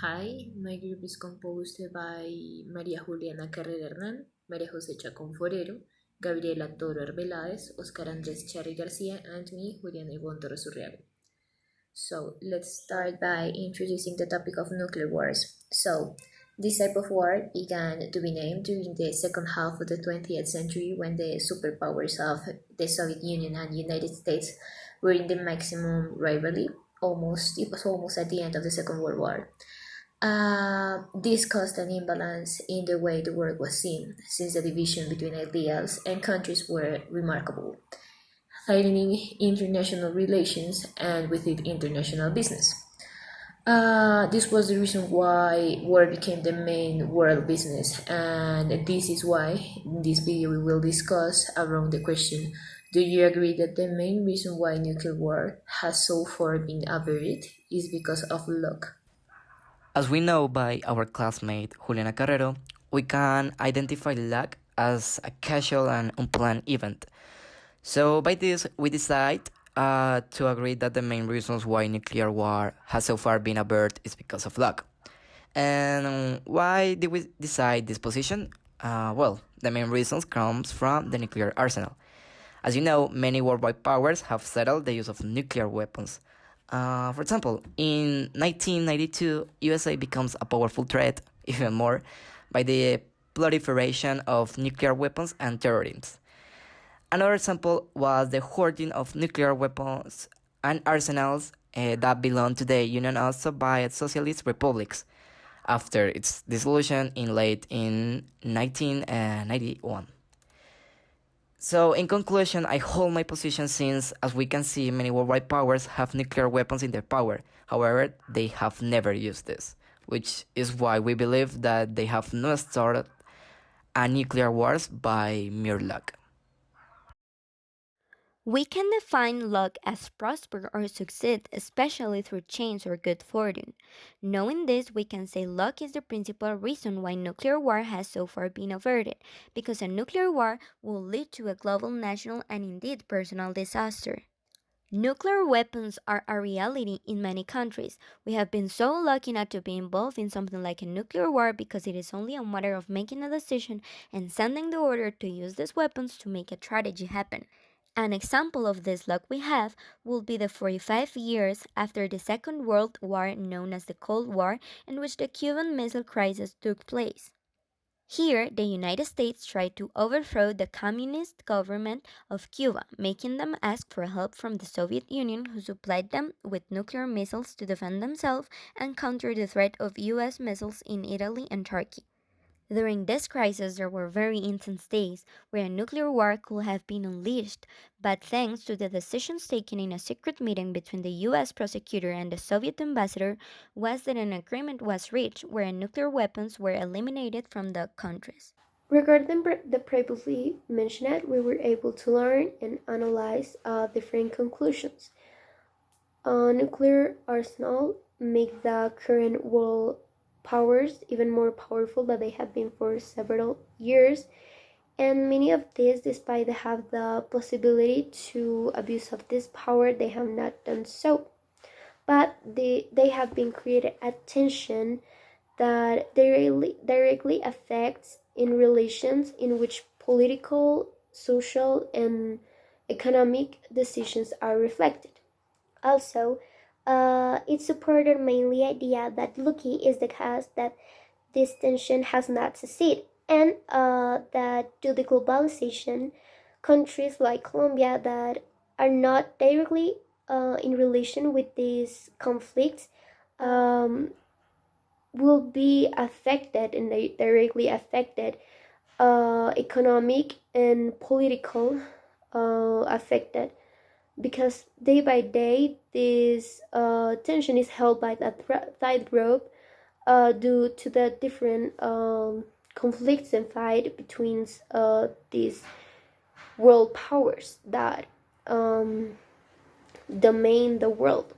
Hi, my group is composed by María Juliana Carrera Hernán, María José Chacón Forero, Gabriela Toro Arbeláez, Oscar Andrés Charri García, and me, Juliana Ivonne Torres Urriaga. So let's start by introducing the topic of nuclear wars. So this type of war began to be named during the second half of the 20th century when the superpowers of the Soviet Union and United States were in the maximum rivalry. It was almost at the end of the Second World War. This caused an imbalance in the way the world was seen, since the division between ideals and countries were remarkable, tightening international relations and with it international business. This was the reason why war became the main world business, and this is why in this video we will discuss around the question: do you agree that the main reason why nuclear war has so far been averted is because of luck? As we know by our classmate Juliana Carrero, we can identify luck as a casual and unplanned event. So by this, we decide to agree that the main reasons why nuclear war has so far been averted is because of luck. And why did we decide this position? Well, the main reasons comes from the nuclear arsenal. As you know, many worldwide powers have settled the use of nuclear weapons. For example, in 1992, USA becomes a powerful threat, even more, by the proliferation of nuclear weapons and terrorism. Another example was the hoarding of nuclear weapons and arsenals that belonged to the Union of Soviet Socialist Republics after its dissolution in late in 1991. So, in conclusion, I hold my position since, as we can see, many worldwide powers have nuclear weapons in their power. However, they have never used this, which is why we believe that they have not started a nuclear wars by mere luck. We can define luck as prosper or succeed, especially through chance or good fortune. Knowing this, we can say luck is the principal reason why nuclear war has so far been averted, because a nuclear war will lead to a global, national, and indeed personal disaster. Nuclear weapons are a reality in many countries. We have been so lucky not to be involved in something like a nuclear war because it is only a matter of making a decision and sending the order to use these weapons to make a tragedy happen. An example of this luck we have will be the 45 years after the Second World War, known as the Cold War, in which the Cuban Missile Crisis took place. Here, the United States tried to overthrow the communist government of Cuba, making them ask for help from the Soviet Union, who supplied them with nuclear missiles to defend themselves and counter the threat of US missiles in Italy and Turkey. During this crisis, there were very intense days where a nuclear war could have been unleashed, but thanks to the decisions taken in a secret meeting between the US prosecutor and the Soviet ambassador, was that an agreement was reached where nuclear weapons were eliminated from the countries. Regarding the previously mentioned, we were able to learn and analyze different conclusions. A nuclear arsenal make the current world powers even more powerful than they have been for several years, and many of these, despite they have the possibility to abuse of this power, they have not done so. But they have been created a tension that directly affects in relations in which political, social, and economic decisions are reflected. Also, it supported mainly idea that lucky is the cause that this tension has not succeeded, and that due to globalization, countries like Colombia that are not directly in relation with these conflicts um, will be affected and they directly affected economic and political affected because day by day this tension is held by that tightrope due to the different conflicts and fight between these world powers that domain the world.